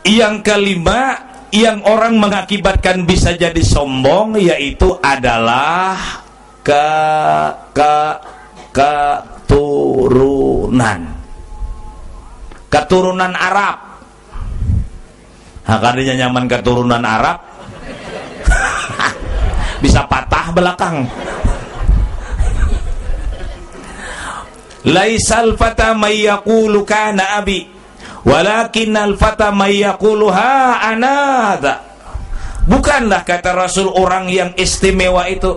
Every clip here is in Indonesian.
Yang kelima, yang orang mengakibatkan bisa jadi sombong, yaitu adalah keturunan Arab. Nah, karena nyaman keturunan Arab bisa patah belakang. Laisal fata may yaqulu kana abi walakinnal fata may yaqulu ha anada. Bukanlah, kata Rasul, orang yang istimewa itu,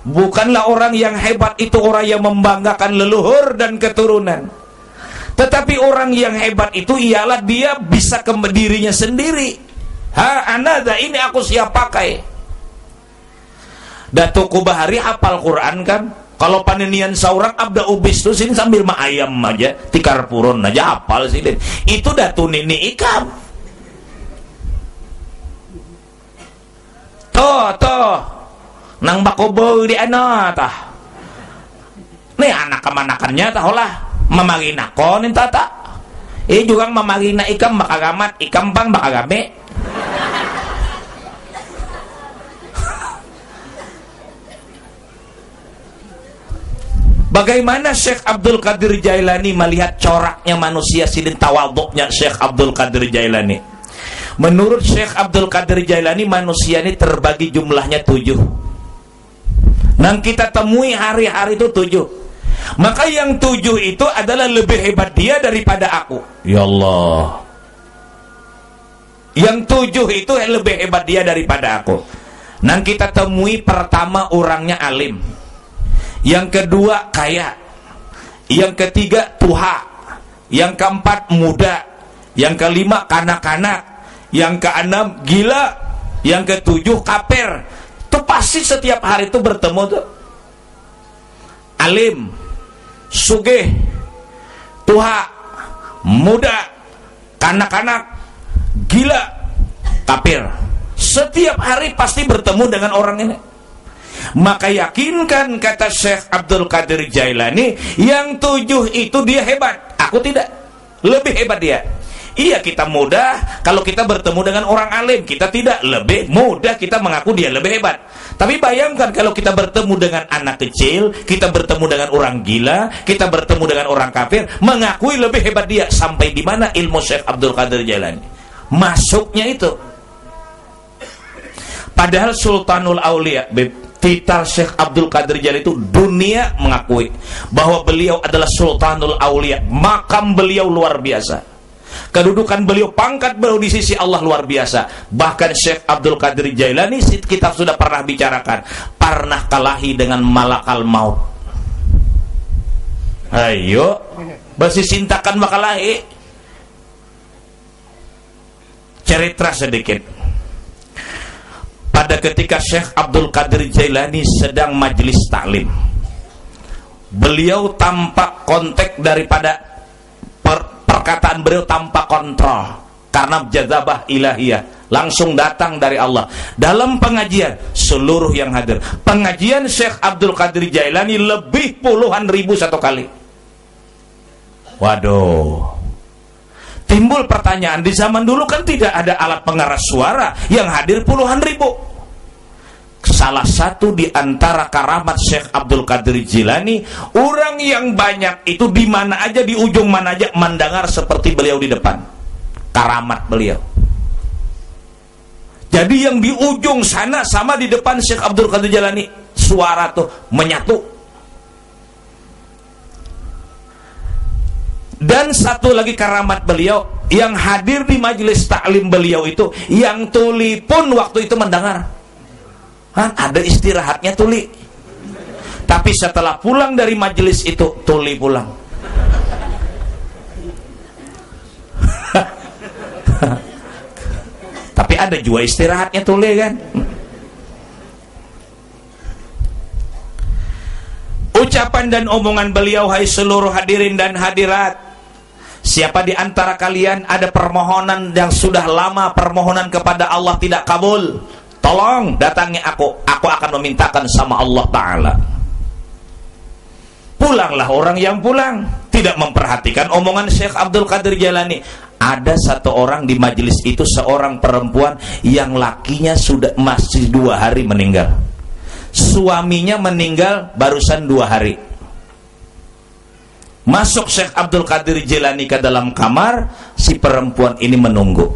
bukanlah orang yang hebat itu orang yang membanggakan leluhur dan keturunan. Tetapi orang yang hebat itu ialah dia bisa ke dirinya sendiri. Ha anada, ini aku siap pakai. Datuk Kubahari hafal Quran kan? Kalau panenian saurang abda ubis tuh sini sambil ma ayam aja, tikar puron aja hafal sih deh. Itu datu nini ikam. Toh, nang bakobo di ana tah. Nih anak kemanakannya tah lah, mamagina ko nin tata. Juga mamagina ikam bakagamat, ikam pang bakagame. Bagaimana Syekh Abdul Qadir Jailani melihat coraknya manusia, sidin tawaduknya Syekh Abdul Qadir Jailani? Menurut Syekh Abdul Qadir Jailani, manusia ini terbagi jumlahnya 7. Nang kita temui hari-hari itu 7. Maka yang 7 itu adalah lebih hebat dia daripada aku. Ya Allah. Yang 7 itu lebih hebat dia daripada aku. Nang kita temui pertama orangnya alim. Yang kedua kaya, yang ketiga tuha, yang keempat muda, yang kelima kanak-kanak, yang keenam gila, yang ketujuh kafir. Itu pasti setiap hari itu bertemu tuh. Alim, sugih, tuha, muda, kanak-kanak, gila, kafir. Setiap hari pasti bertemu dengan orang ini. Maka yakinkan, kata Syekh Abdul Qadir Jailani, yang 7 itu dia hebat, aku tidak. Lebih hebat dia. Iya, kita mudah kalau kita bertemu dengan orang alim, kita tidak. Lebih mudah kita mengaku dia lebih hebat. Tapi bayangkan kalau kita bertemu dengan anak kecil, kita bertemu dengan orang gila, kita bertemu dengan orang kafir, mengakui lebih hebat dia. Sampai di mana ilmu Syekh Abdul Qadir Jailani masuknya itu. Padahal Sultanul Aulia, titel Syekh Abdul Qadir Jailani itu dunia mengakui bahwa beliau adalah Sultanul Aulia. Makam beliau luar biasa, kedudukan beliau, pangkat beliau di sisi Allah luar biasa. Bahkan Syekh Abdul Qadir Jailani, kita sudah pernah bicarakan, pernah kalahi dengan malakal maut. Ayo basi sintakan makalahi. Cerita sedikit. Pada ketika Syekh Abdul Qadir Jailani sedang majlis taklim, beliau tanpa kontak daripada perkataan beliau, tanpa kontrol, karena jazabah ilahiyah langsung datang dari Allah. Dalam pengajian seluruh yang hadir, pengajian Syekh Abdul Qadir Jailani lebih puluhan ribu satu kali. Waduh, timbul pertanyaan, di zaman dulu kan tidak ada alat pengeras suara, yang hadir puluhan ribu. Salah satu di antara karamat Syekh Abdul Qadir Jailani, orang yang banyak itu di mana aja, di ujung mana aja, mendengar seperti beliau di depan. Karamat beliau. Jadi yang di ujung sana sama di depan Syekh Abdul Qadir Jailani, suara tuh menyatu. Dan satu lagi karamat beliau, yang hadir di majelis taklim beliau itu, yang tuli pun waktu itu mendengar. Ada istirahatnya tuli. Tapi setelah pulang dari majelis itu, tuli pulang. Tapi ada juga istirahatnya tuli kan. Ucapan dan omongan beliau, hai seluruh hadirin dan hadirat, siapa di antara kalian ada permohonan yang sudah lama permohonan kepada Allah tidak kabul, tolong datangi aku akan memintakan sama Allah Ta'ala. Pulanglah orang yang pulang, tidak memperhatikan omongan Syekh Abdul Qadir Jailani. Ada satu orang di majelis itu, seorang perempuan yang lakinya sudah masih 2 hari meninggal. Suaminya meninggal barusan 2 hari. Masuk Syekh Abdul Qadir Jilani ke dalam kamar, si perempuan ini menunggu.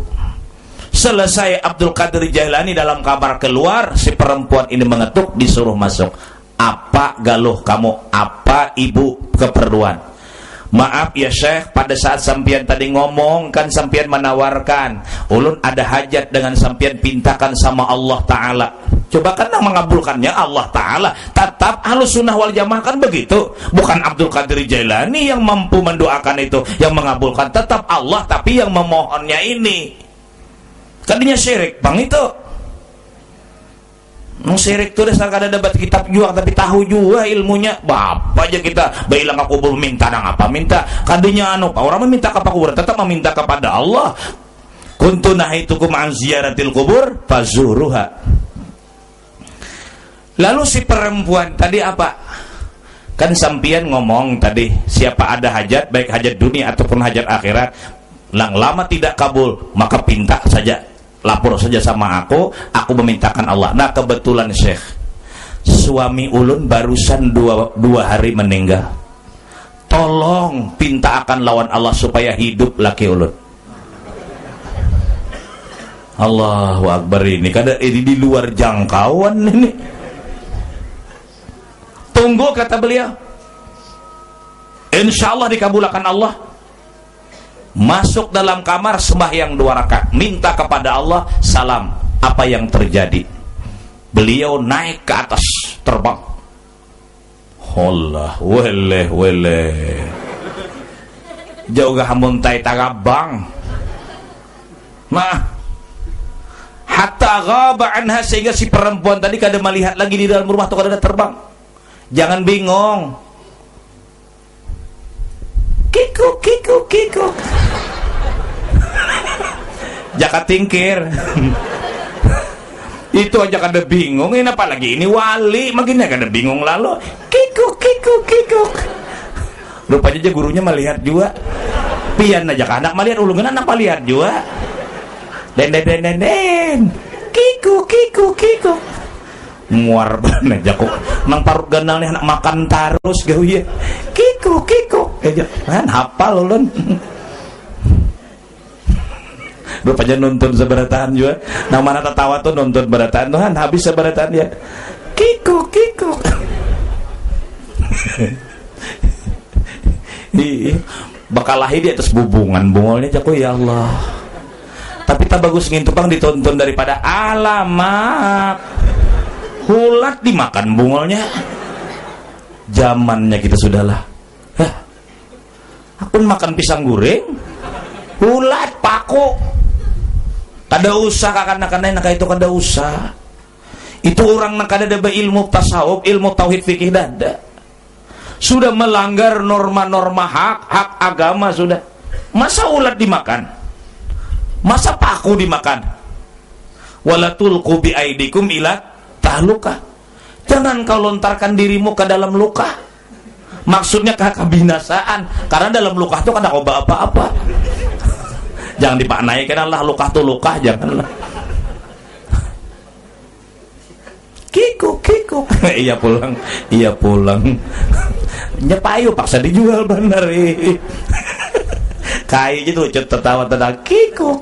Selesai Abdul Qadir Jilani dalam kamar keluar, si perempuan ini mengetuk, disuruh masuk. Apa galuh kamu? Apa ibu keperluan? Maaf ya Syekh, pada saat sampian tadi ngomong kan sampian menawarkan, ulun ada hajat dengan sampian pintakan sama Allah Ta'ala. Coba kan yang mengabulkannya Allah Ta'ala. Tetap Ahlus Sunnah wal Jamaah kan begitu. Bukan Abdul Qadir Jailani yang mampu mendoakan itu, yang mengabulkan. Tetap Allah, tapi yang memohonnya ini kadinya syirik bang itu. Syirik itu dasar kada debat kitab juga, tapi tahu juga ilmunya. Bapak aja kita bailang ke kubur minta nang apa minta. Kadinya orang meminta ke kubur tetap meminta kepada Allah. Kuntu nahitukum an ziyaratil kubur fazuruha. Lalu si perempuan tadi apa? Kan sampian ngomong tadi, siapa ada hajat, baik hajat dunia ataupun hajat akhirat, lama tidak kabul, maka pinta saja, lapor saja sama aku memintakan Allah. Nah kebetulan Syekh, suami ulun barusan 2 hari meninggal. Tolong pinta akan lawan Allah supaya hidup laki ulun. Allahu Akbar, ini kada ini di luar jangkauan ini. Tunggu kata beliau, insya Allah dikabulkan Allah. Masuk dalam kamar, sembahyang 2 rakaat, minta kepada Allah, salam. Apa yang terjadi? Beliau naik ke atas, terbang. Allah, wele jauh gak muntai tagabang. Nah, hatta ghaba anha, sehingga si perempuan tadi kada melihat lagi di dalam rumah tuh, kada terbang. Jangan bingung. Kikuk kikuk kikuk. Jaka tingkir. Itu aja kada bingung, ini apalagi ini wali, makin kada bingung lalu. Kikuk kikuk kikuk. Rupanya aja gurunya melihat juga. Pian aja anak melihat, ulungan anak melihat juga. Den. Kikuk kikuk kikuk. Muar banget aja kok nang parut ganal nih anak makan terus gau ya. Kikuk aja kan hafal ulun. Rupanya nonton seberataan juga. Nang mana tertawa tuh nonton berataan tuh kan habis seberataan ya. Kikuk. Bakal lahir di atas bubungan bungolnya jago ya Allah. Tapi tak bagus ngintupang ditonton daripada alamak. Hulat dimakan bungolnya. Zamannya kita sudahlah. Aku makan pisang goreng, hulat paku. Kada usah kakak-kakak itu kada usah. Itu orang nak kada ada ilmu tasawuf, ilmu tauhid fikih dada. Sudah melanggar norma-norma hak agama sudah. Masa ulat dimakan? Masa paku dimakan? Wala tulqu bi aidikum ila tahluka. Jangan kau lontarkan dirimu ke dalam luka. Maksudnya ke kebinasaan. Karena dalam luka itu kada obat apa-apa. Jangan dipaknai lah luka tuh luka, janganlah. Kikuk. Iya pulang. Nyepayu paksa dijual bener. Kai gitu tertawa kikuk.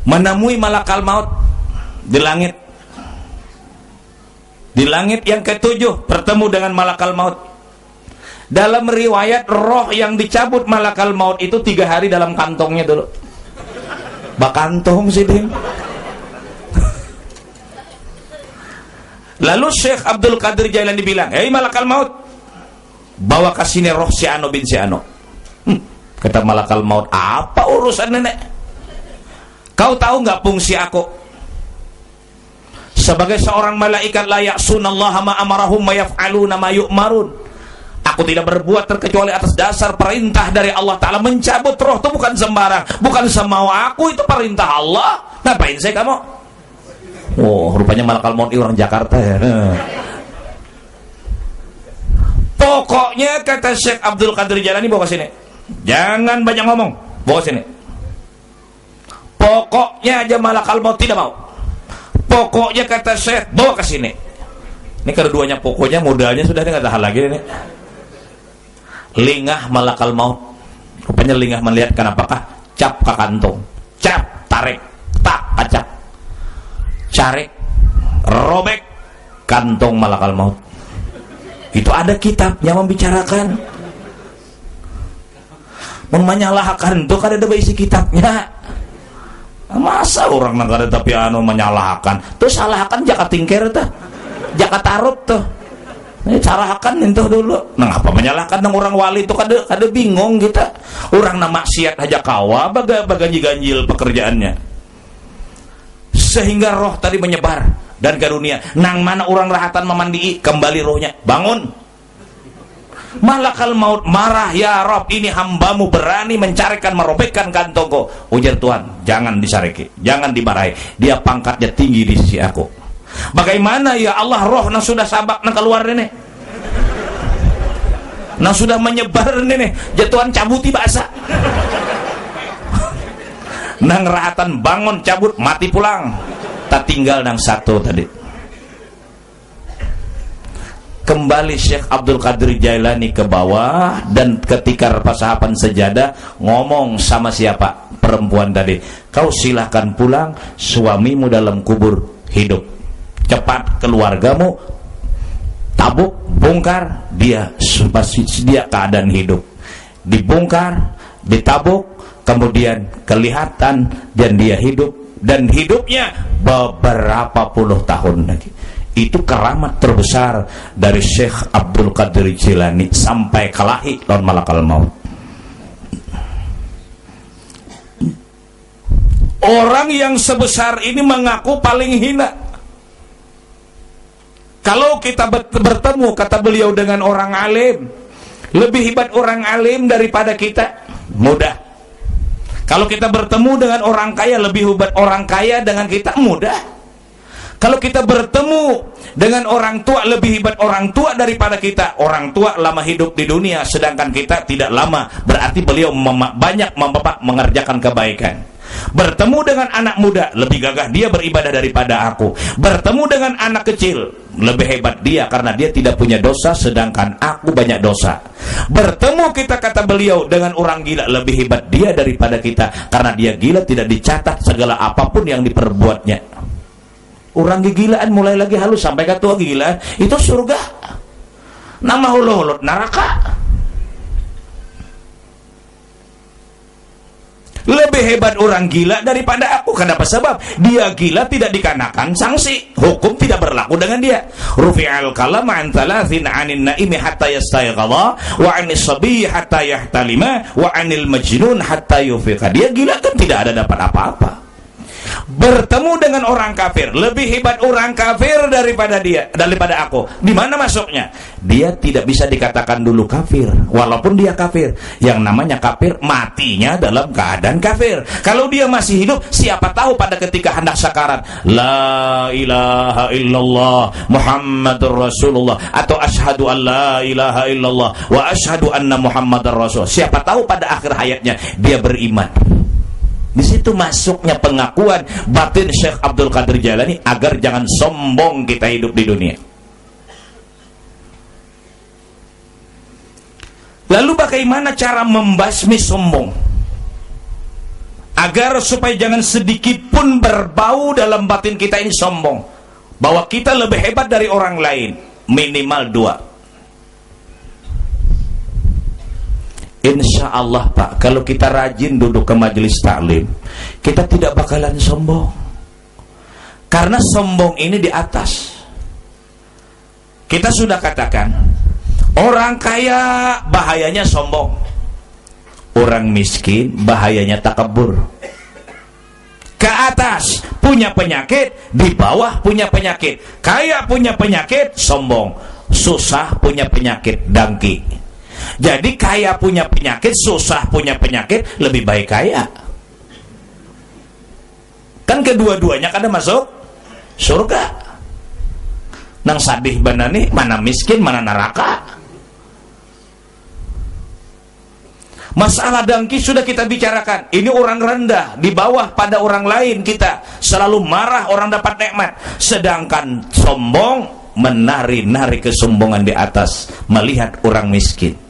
Menemui malakal maut di langit. Di langit yang ke-7 bertemu dengan malakal maut. Dalam riwayat roh yang dicabut malakal maut itu 3 hari dalam kantongnya dulu. Bakantong sih dia. Lalu Syekh Abdul Qadir Jailani bilang, "Hei malakal maut, bawa ke sini roh si Ano bin si Ano." Kata malakal maut, "Apa urusan nenek? Kau tahu nggak fungsi aku sebagai seorang malaikat la ya'sunallaha ma amarahum ma yaf'aluna ma yu'marun. Aku tidak berbuat terkecuali atas dasar perintah dari Allah Ta'ala. Mencabut roh itu bukan sembarang, bukan semau aku, itu perintah Allah. Ngapain saya kamu?" Oh, rupanya malakal maut orang Jakarta ya. Pokoknya kata Syekh Abdul Qadir Jailani, bawa ke sini. Jangan banyak ngomong, bawa ke sini. Pokoknya aja malakal maut tidak mau. Pokoknya kata Syekh, bawa ke sini. Ini keduanya pokoknya, modalnya sudah nggak tahan lagi ini. Lingah malakal maut. Rupanya lingah melihat, kenapakah? Cap ke kantong, cap, tarik, tak, acak, carik, robek kantong malakal maut. Itu ada kitab yang membicarakan menyalahkan itu kan ada isi kitabnya. Masa orang negara tapi menyalahkan tuh, salahkan jaka tingker tuh, jaka tarut tuh, ini salahkan itu dulu. Nah apa menyalahkan orang wali itu kada bingung kita. Orang nama maksiat aja kawa baga ganjil pekerjaannya, sehingga roh tadi menyebar dan karunia. Nang mana orang rahatan memandii, kembali rohnya bangun. Malakal maut marah, ya Rob, ini hambamu berani mencarikan, merobekkan kantongku. Ujar Tuhan, jangan disariki, jangan dimarahi, dia pangkatnya tinggi di sisi aku. Bagaimana ya Allah, roh nang sudah sabak nang keluar ini, nang sudah menyebar ini, jatuhan cabuti bahasa. Nang rahatan bangun cabut, mati pulang. Tak tinggal nang satu tadi. Kembali Syekh Abdul Qadir Jailani ke bawah, dan ketika pasahapan sejadah ngomong sama siapa? Perempuan tadi, kau silahkan pulang, suamimu dalam kubur hidup. Cepat keluargamu tabuk, bongkar, dia keadaan hidup. Dibongkar, ditabuk, kemudian kelihatan dan dia hidup, dan hidupnya beberapa puluh tahun lagi. Itu keramat terbesar dari Syekh Abdul Qadir Jailani sampai kelahi lawan malakal maut. Orang yang sebesar ini mengaku paling hina. Kalau kita bertemu, kata beliau, dengan orang alim, lebih hebat orang alim daripada kita, mudah. Kalau kita bertemu dengan orang kaya, lebih hebat orang kaya dengan kita, mudah. Kalau kita bertemu dengan orang tua, lebih hebat orang tua daripada kita. Orang tua lama hidup di dunia, sedangkan kita tidak lama. Berarti beliau banyak mengerjakan kebaikan. Bertemu dengan anak muda, lebih gagah dia beribadah daripada aku. Bertemu dengan anak kecil, lebih hebat dia karena dia tidak punya dosa, sedangkan aku banyak dosa. Bertemu kita, kata beliau, dengan orang gila, lebih hebat dia daripada kita karena dia gila, tidak dicatat segala apapun yang diperbuatnya. Orang gigilaan mulai lagi halus sampai ke tua gigilaan itu surga. Nama hulu-hulu neraka. Lebih hebat orang gila daripada aku. Kenapa? Sebab dia gila tidak dikenakan sanksi, hukum tidak berlaku dengan dia. Rufi'al kalam an thalathin 'anil naimi hatta yastayqadha wa 'anis sabiy hatta yahtalima wa 'anil majnun hatta yufiqa. Dia gila kan tidak ada dapat apa-apa. Bertemu dengan orang kafir, lebih hebat orang kafir daripada aku. Di mana masuknya? Dia tidak bisa dikatakan dulu kafir, walaupun dia kafir. Yang namanya kafir, matinya dalam keadaan kafir. Kalau dia masih hidup, siapa tahu pada ketika hendak sakarat, la ilaha illallah Muhammadur Rasulullah, atau asyhadu an la ilaha illallah wa asyhadu anna Muhammadar Rasul. Siapa tahu pada akhir hayatnya dia beriman. Di situ masuknya pengakuan batin Syekh Abdul Qadir Jailani agar jangan sombong kita hidup di dunia. Lalu bagaimana cara membasmi sombong? Agar supaya jangan sedikit pun berbau dalam batin kita ini sombong, bahwa kita lebih hebat dari orang lain. Minimal dua. Insya Allah Pak, kalau kita rajin duduk ke majelis taklim, kita tidak bakalan sombong. Karena sombong ini di atas. Kita sudah katakan, orang kaya bahayanya sombong, orang miskin bahayanya takabur. Ke atas punya penyakit, di bawah punya penyakit. Kaya punya penyakit sombong, susah punya penyakit dangki. Jadi kaya punya penyakit, susah punya penyakit, lebih baik kaya. Kan kedua-duanya kada masuk surga. Nang sadih banani, mana miskin, mana neraka. Masalah dengki sudah kita bicarakan. Ini orang rendah, di bawah pada orang lain. Kita selalu marah orang dapat nikmat, sedangkan sombong menari-nari kesombongan di atas melihat orang miskin.